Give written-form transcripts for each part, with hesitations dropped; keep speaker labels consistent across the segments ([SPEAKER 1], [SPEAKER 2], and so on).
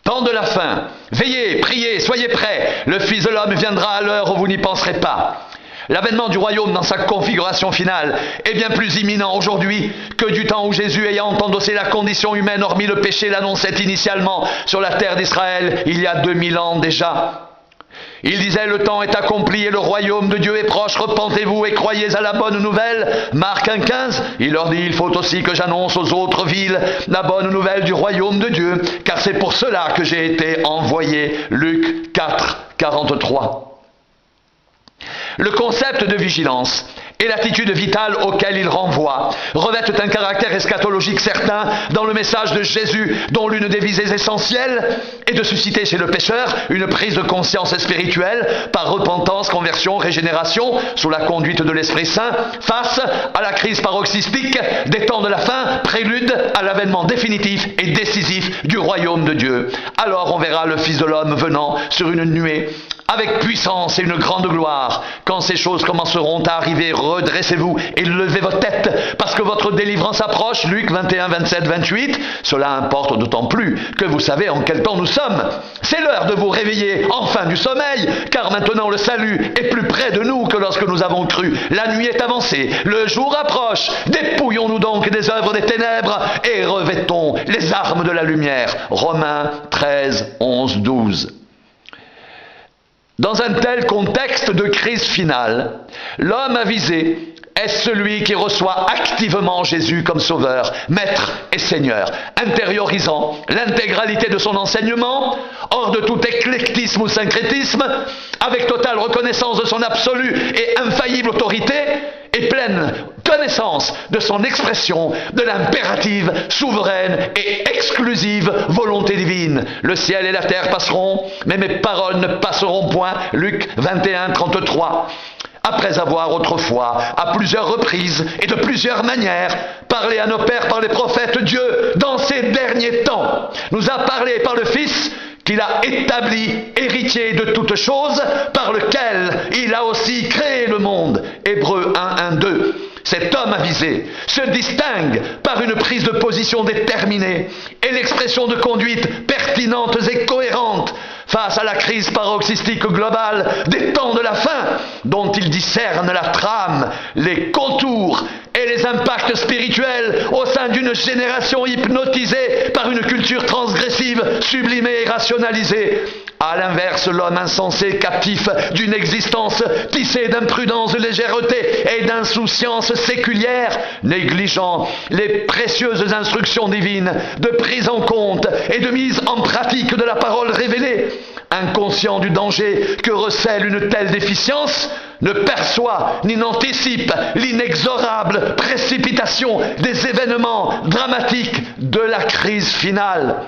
[SPEAKER 1] Temps de la fin. Veillez, priez, soyez prêts. Le Fils de l'homme viendra à l'heure où vous n'y penserez pas. L'avènement du royaume dans sa configuration finale est bien plus imminent aujourd'hui que du temps où Jésus, ayant endossé la condition humaine, hormis le péché, l'annonçait initialement sur la terre d'Israël il y a 2000 ans déjà. Il disait: le temps est accompli et le royaume de Dieu est proche, repentez-vous et croyez à la bonne nouvelle. Marc 1,15, il leur dit: il faut aussi que j'annonce aux autres villes la bonne nouvelle du royaume de Dieu, car c'est pour cela que j'ai été envoyé. Luc 4,43. Le concept de vigilance et l'attitude vitale auquel il renvoie revêtent un caractère eschatologique certain dans le message de Jésus, dont l'une des visées essentielles est de susciter chez le pécheur une prise de conscience spirituelle par repentance, conversion, régénération, sous la conduite de l'Esprit Saint, face à la crise paroxystique des temps de la fin, prélude à l'avènement définitif et décisif du royaume de Dieu. Alors on verra le Fils de l'homme venant sur une nuée, avec puissance et une grande gloire. Quand ces choses commenceront à arriver, redressez-vous et levez votre tête, parce que votre délivrance approche. Luc 21, 27, 28. Cela importe d'autant plus que vous savez en quel temps nous sommes. C'est l'heure de vous réveiller enfin du sommeil, car maintenant le salut est plus près de nous que lorsque nous avons cru. La nuit est avancée, le jour approche. Dépouillons-nous donc des œuvres des ténèbres et revêtons les armes de la lumière. Romains 13, 11, 12. Dans un tel contexte de crise finale, l'homme avisé est celui qui reçoit activement Jésus comme sauveur, maître et seigneur, intériorisant l'intégralité de son enseignement, hors de tout éclectisme ou syncrétisme, avec totale reconnaissance de son absolue et infaillible autorité, et pleine connaissance de son expression, de l'impérative, souveraine et exclusive volonté divine. Le ciel et la terre passeront, mais mes paroles ne passeront point. Luc 21, 33. Après avoir autrefois, à plusieurs reprises et de plusieurs manières, parlé à nos pères par les prophètes, Dieu, dans ces derniers temps, nous a parlé par le Fils qu'il a établi héritier de toutes choses, par lequel il a aussi créé le monde. Hébreux 1, 1, 2. Cet homme avisé se distingue par une prise de position déterminée et l'expression de conduites pertinentes et cohérentes face à la crise paroxystique globale des temps de la fin, dont il discerne la trame, les contours et les impacts spirituels au sein d'une génération hypnotisée par une culture transgressive, sublimée et rationalisée. À l'inverse, l'homme insensé, captif d'une existence tissée d'imprudence, de légèreté et d'insouciance séculière, négligeant les précieuses instructions divines de prise en compte et de mise en pratique de la parole révélée, inconscient du danger que recèle une telle déficience, ne perçoit ni n'anticipe l'inexorable précipitation des événements dramatiques de la crise finale.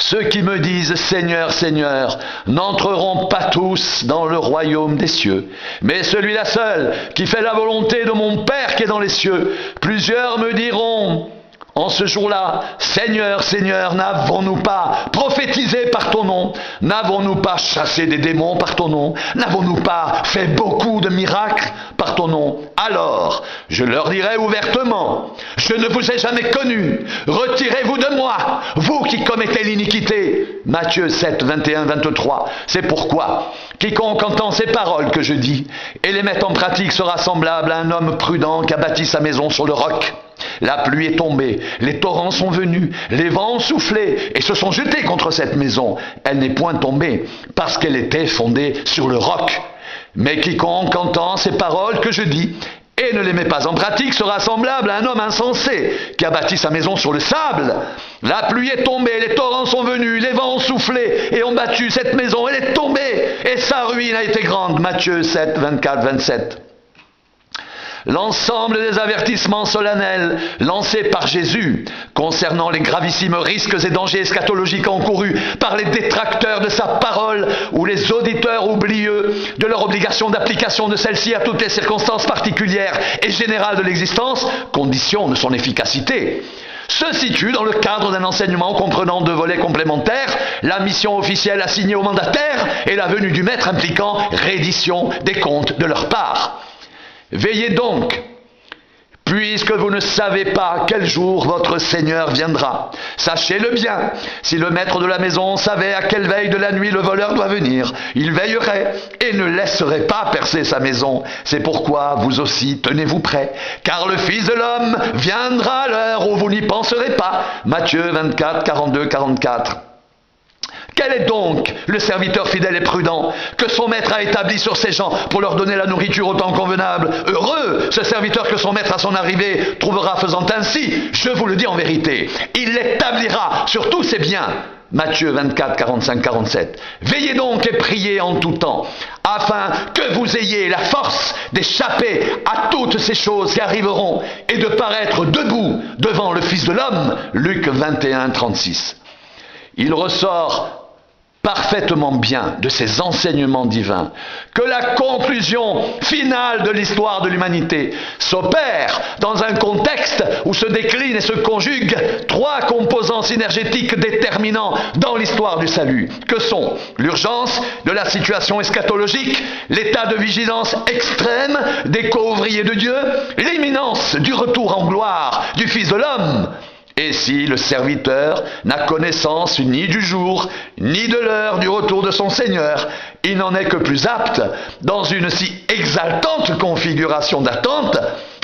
[SPEAKER 1] Ceux qui me disent « Seigneur, Seigneur » n'entreront pas tous dans le royaume des cieux, mais celui-là seul qui fait la volonté de mon Père qui est dans les cieux. Plusieurs me diront en ce jour-là, « Seigneur, Seigneur, n'avons-nous pas prophétisé par ton nom? N'avons-nous pas chassé des démons par ton nom? N'avons-nous pas fait beaucoup de miracles par ton nom? » Alors, je leur dirai ouvertement, « Je ne vous ai jamais connus. Retirez-vous de moi, vous qui commettez l'iniquité. » Matthieu 7, 21, 23. C'est pourquoi quiconque entend ces paroles que je dis et les met en pratique sera semblable à un homme prudent qui a bâti sa maison sur le roc. La pluie est tombée, les torrents sont venus, les vents ont soufflé et se sont jetés contre cette maison. Elle n'est point tombée parce qu'elle était fondée sur le roc. Mais quiconque entend ces paroles que je dis et ne les met pas en pratique sera semblable à un homme insensé qui a bâti sa maison sur le sable. La pluie est tombée, les torrents sont venus, les vents ont soufflé et ont battu cette maison. Elle est tombée et sa ruine a été grande. Matthieu 7, 24, 27. L'ensemble des avertissements solennels lancés par Jésus concernant les gravissimes risques et dangers eschatologiques encourus par les détracteurs de sa parole ou les auditeurs oublieux de leur obligation d'application de celle-ci à toutes les circonstances particulières et générales de l'existence, condition de son efficacité, se situe dans le cadre d'un enseignement comprenant deux volets complémentaires, la mission officielle assignée aux mandataires et la venue du maître impliquant reddition des comptes de leur part. Veillez donc, puisque vous ne savez pas quel jour votre Seigneur viendra. Sachez-le bien, si le maître de la maison savait à quelle veille de la nuit le voleur doit venir, il veillerait et ne laisserait pas percer sa maison. C'est pourquoi vous aussi tenez-vous prêts, car le Fils de l'homme viendra à l'heure où vous n'y penserez pas. Matthieu 24, 42, 44. Quel est donc le serviteur fidèle et prudent que son maître a établi sur ses gens pour leur donner la nourriture au temps convenable? Heureux ce serviteur que son maître à son arrivée trouvera faisant ainsi. Je vous le dis en vérité, il l'établira sur tous ses biens. Matthieu 24, 45, 47. Veillez donc et priez en tout temps, afin que vous ayez la force d'échapper à toutes ces choses qui arriveront et de paraître debout devant le Fils de l'homme. Luc 21, 36. Il ressort parfaitement bien de ces enseignements divins que la conclusion finale de l'histoire de l'humanité s'opère dans un contexte où se déclinent et se conjuguent trois composants synergétiques déterminants dans l'histoire du salut, que sont l'urgence de la situation eschatologique, l'état de vigilance extrême des co-ouvriers de Dieu, l'imminence du retour en gloire du Fils de l'homme. Et si le serviteur n'a connaissance ni du jour, ni de l'heure du retour de son Seigneur, il n'en est que plus apte, dans une si exaltante configuration d'attente,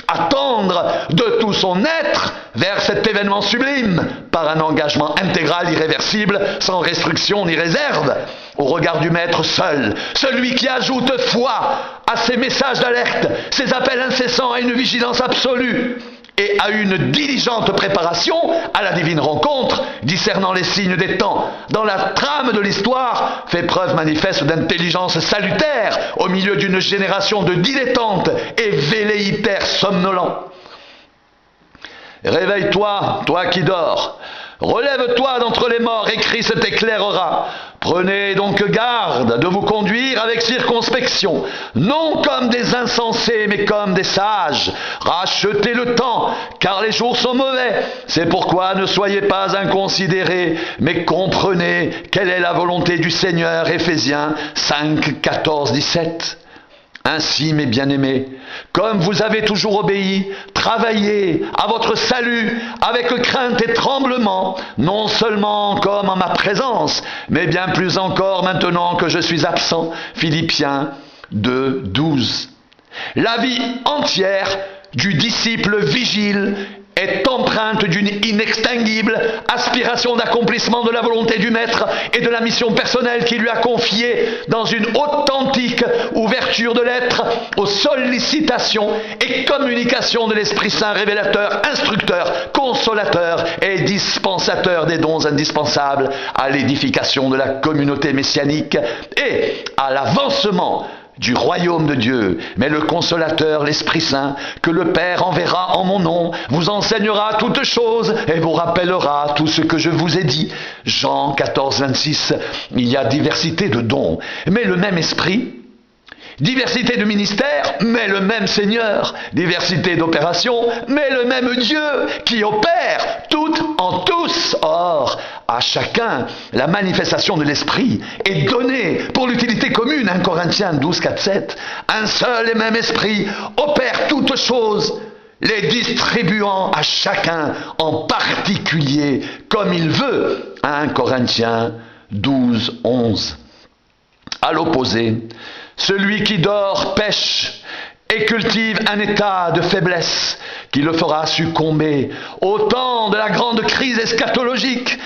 [SPEAKER 1] à tendre de tout son être vers cet événement sublime, par un engagement intégral, irréversible, sans restriction ni réserve, au regard du Maître seul, celui qui ajoute foi à ses messages d'alerte, ses appels incessants à une vigilance absolue, et à une diligente préparation à la divine rencontre, discernant les signes des temps, dans la trame de l'histoire, fait preuve manifeste d'intelligence salutaire au milieu d'une génération de dilettantes et velléitaires somnolents. Réveille-toi, toi qui dors. Relève-toi d'entre les morts et Christ t'éclairera. Prenez donc garde de vous conduire avec circonspection, non comme des insensés, mais comme des sages. Rachetez le temps, car les jours sont mauvais. C'est pourquoi ne soyez pas inconsidérés, mais comprenez quelle est la volonté du Seigneur. Éphésiens 5, 14, 17. Ainsi, mes bien-aimés, comme vous avez toujours obéi, travaillez à votre salut avec crainte et tremblement, non seulement comme en ma présence, mais bien plus encore maintenant que je suis absent. Philippiens 2, 12. La vie entière du disciple vigile est empreinte d'une inextinguible aspiration d'accomplissement de la volonté du Maître et de la mission personnelle qu'il lui a confiée dans une authentique ouverture de l'être aux sollicitations et communications de l'Esprit Saint révélateur, instructeur, consolateur et dispensateur des dons indispensables à l'édification de la communauté messianique et à l'avancement du royaume de Dieu. Mais le consolateur, l'Esprit Saint, que le Père enverra en mon nom, vous enseignera toutes choses et vous rappellera tout ce que je vous ai dit. Jean 14, 26. Il y a diversité de dons, mais le même Esprit. Diversité de ministères, mais le même Seigneur. Diversité d'opérations, mais le même Dieu qui opère tout en tous. Or, à chacun, la manifestation de l'Esprit est donnée pour l'utilité commune. 1 Corinthiens 12, 4, 7. Un seul et même Esprit opère toutes choses, les distribuant à chacun en particulier comme il veut. 1 Corinthiens 12, 11. À l'opposé, celui qui dort pêche et cultive un état de faiblesse qui le fera succomber au temps de la grande crise eschatologique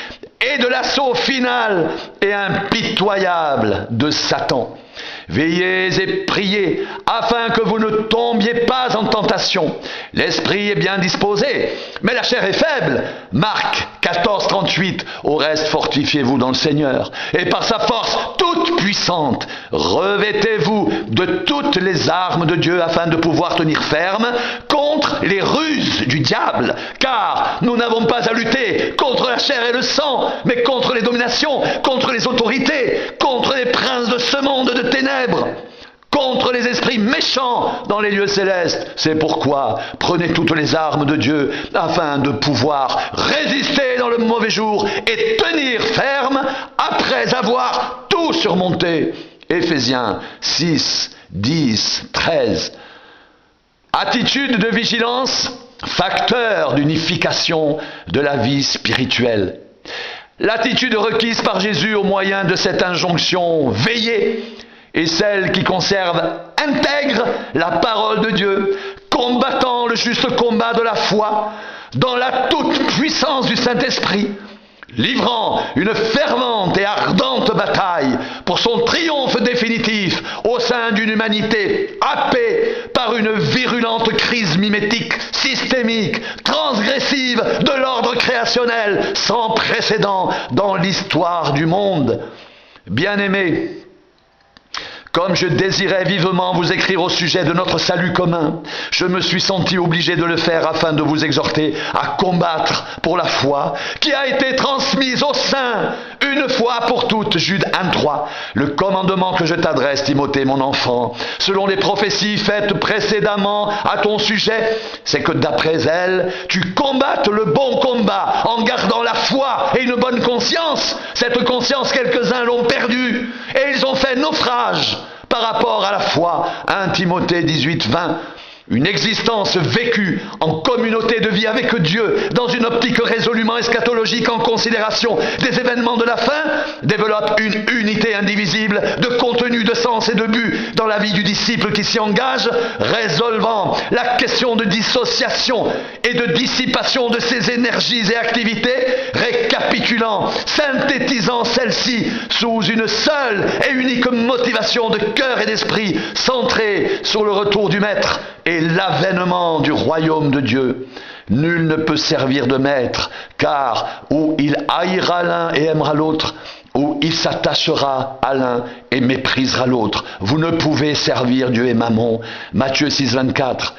[SPEAKER 1] et de l'assaut final et impitoyable de Satan. Veillez et priez afin que vous ne tombiez pas en tentation. L'esprit est bien disposé, mais la chair est faible. Marc 14, 38. Au reste, fortifiez-vous dans le Seigneur. Et par sa force toute puissante, revêtez-vous de toutes les armes de Dieu afin de pouvoir tenir ferme contre les ruses du diable. Car nous n'avons pas à lutter contre la chair et le sang, mais contre les dominations, contre les autorités, contre les princes de ce monde de ténèbres, contre les esprits méchants dans les lieux célestes. C'est pourquoi prenez toutes les armes de Dieu afin de pouvoir résister dans le mauvais jour et tenir ferme après avoir tout surmonté. Éphésiens 6, 10, 13. Attitude de vigilance facteur d'unification de la vie spirituelle. L'attitude requise par Jésus au moyen de cette injonction « veillez » est celle qui conserve intègre la parole de Dieu, combattant le juste combat de la foi dans la toute puissance du Saint-Esprit, livrant une fervente et ardente bataille pour son triomphe définitif au sein d'une humanité happée par une virulente crise mimétique, systémique, transgressive de l'ordre créationnel sans précédent dans l'histoire du monde. Bien-aimés, comme je désirais vivement vous écrire au sujet de notre salut commun, je me suis senti obligé de le faire afin de vous exhorter à combattre pour la foi qui a été transmise aux saints une fois pour toutes. Jude 1,3. Le commandement que je t'adresse, Timothée, mon enfant, selon les prophéties faites précédemment à ton sujet, c'est que d'après elles, tu combattes le bon combat en gardant la foi et une bonne conscience. Cette conscience, quelques-uns l'ont perdue et ils ont fait naufrage par rapport à la foi. 1 Timothée 18, 20. Une existence vécue en communauté de vie avec Dieu, dans une optique résolument eschatologique en considération des événements de la fin, développe une unité indivisible de contenu, de sens et de but dans la vie du disciple qui s'y engage, résolvant la question de dissociation et de dissipation de ses énergies et activités, récapitulant, synthétisant celle-ci sous une seule et unique motivation de cœur et d'esprit, centrée sur le retour du Maître et l'avènement du royaume de Dieu. Nul ne peut servir de maître, car ou il haïra l'un et aimera l'autre, ou il s'attachera à l'un et méprisera l'autre. Vous ne pouvez servir Dieu et Mammon. Matthieu 6, 24.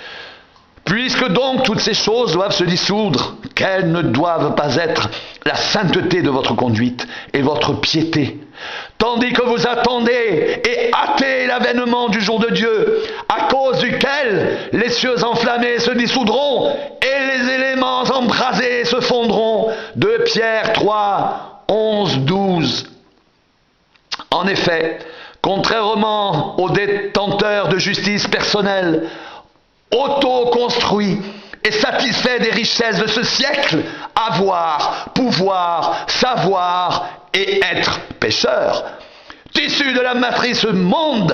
[SPEAKER 1] Puisque donc toutes ces choses doivent se dissoudre, quelles ne doivent pas être la sainteté de votre conduite et votre piété, tandis que vous attendez et hâtez l'avènement du jour de Dieu, à cause duquel les cieux enflammés se dissoudront et les éléments embrasés se fondront. 2 Pierre 3, 11, 12. En effet, contrairement aux détenteurs de justice personnelle, auto-construit et satisfait des richesses de ce siècle, avoir, pouvoir, savoir et être pécheur. Tissu de la matrice monde,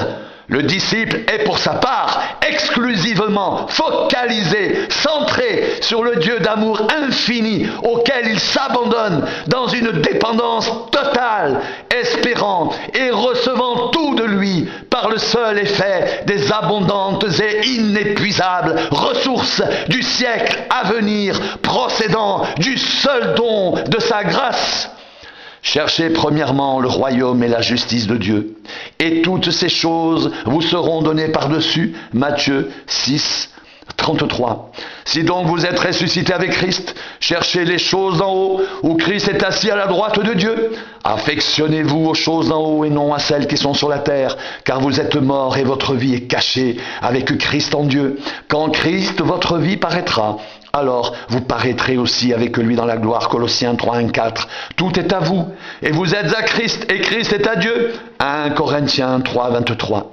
[SPEAKER 1] le disciple est pour sa part exclusivement focalisé, centré sur le Dieu d'amour infini auquel il s'abandonne dans une dépendance totale, espérant et recevant tout de lui par le seul effet des abondantes et inépuisables ressources du siècle à venir, procédant du seul don de sa grâce. Cherchez premièrement le royaume et la justice de Dieu, et toutes ces choses vous seront données par-dessus. Matthieu 6, 33. Si donc vous êtes ressuscité avec Christ, cherchez les choses d'en haut, où Christ est assis à la droite de Dieu. Affectionnez-vous aux choses d'en haut et non à celles qui sont sur la terre, car vous êtes morts et votre vie est cachée avec Christ en Dieu. Quand Christ, votre vie, paraîtra, alors vous paraîtrez aussi avec lui dans la gloire. Colossiens 3, 1, 4. Tout est à vous, et vous êtes à Christ, et Christ est à Dieu. 1 Corinthiens 3, 23.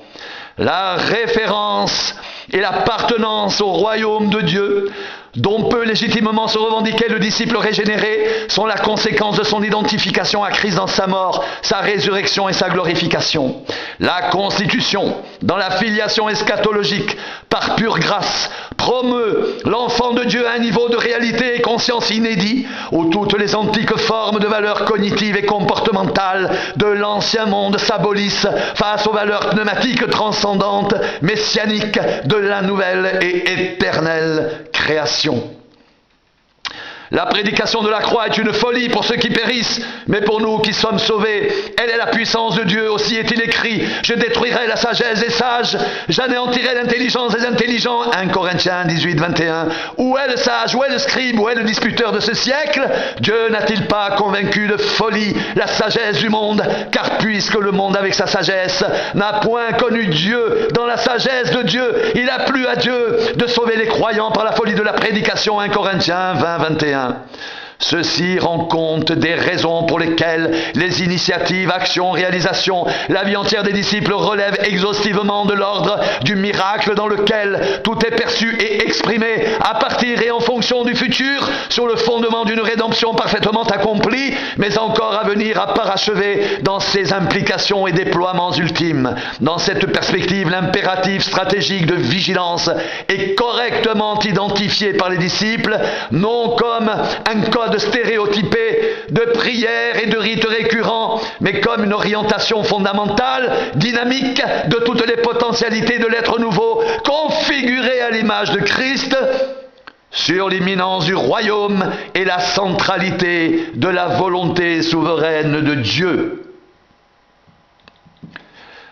[SPEAKER 1] La référence et l'appartenance au royaume de Dieu, dont peut légitimement se revendiquer le disciple régénéré, sont la conséquence de son identification à Christ dans sa mort, sa résurrection et sa glorification. La constitution dans la filiation eschatologique, par pure grâce, promeut l'enfant de Dieu à un niveau de réalité et conscience inédit, où toutes les antiques formes de valeurs cognitives et comportementales de l'ancien monde s'abolissent face aux valeurs pneumatiques transcendantes, messianiques de la nouvelle et éternelle création. La prédication de la croix est une folie pour ceux qui périssent, mais pour nous qui sommes sauvés, elle est la puissance de Dieu. Aussi est-il écrit, je détruirai la sagesse des sages, j'anéantirai l'intelligence des intelligents. 1 Corinthiens 18, 21. Où est le sage, où est le scribe, où est le disputeur de ce siècle? Dieu n'a-t-il pas convaincu de folie la sagesse du monde? Car puisque le monde avec sa sagesse n'a point connu Dieu dans la sagesse de Dieu, il a plu à Dieu de sauver les croyants par la folie de la prédication. 1 Corinthiens 20, 21. Ceci rend compte des raisons pour lesquelles les initiatives, actions, réalisations, la vie entière des disciples relève exhaustivement de l'ordre du miracle dans lequel tout est perçu et exprimé à partir et en fonction du futur, sur le fondement d'une rédemption parfaitement accomplie, mais encore à venir à parachever dans ses implications et déploiements ultimes. Dans cette perspective, l'impératif stratégique de vigilance est correctement identifié par les disciples, non comme un code stéréotypé de prière et de rites récurrents, mais comme une orientation fondamentale, dynamique de toutes les potentialités de l'être nouveau, configuré à l'image de Christ, sur l'imminence du royaume et la centralité de la volonté souveraine de Dieu.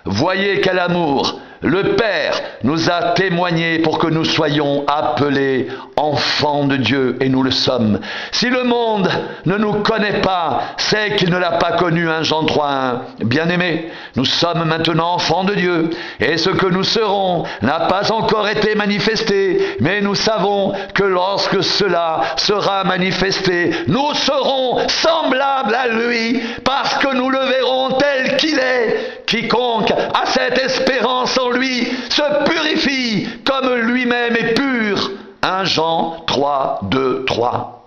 [SPEAKER 1] Voyez quel amour le Père nous a témoigné pour que nous soyons appelés enfants de Dieu, et nous le sommes. Si le monde ne nous connaît pas, c'est qu'il ne l'a pas connu. 1 Jean 3,1. Bien-aimés, nous sommes maintenant enfants de Dieu, et ce que nous serons n'a pas encore été manifesté, mais nous savons que lorsque cela sera manifesté, nous serons semblables à lui, parce que nous le verrons tel qu'il est. Quiconque a cette espérance en lui se purifie comme lui-même est pur. 1 Jean 3, 2, 3.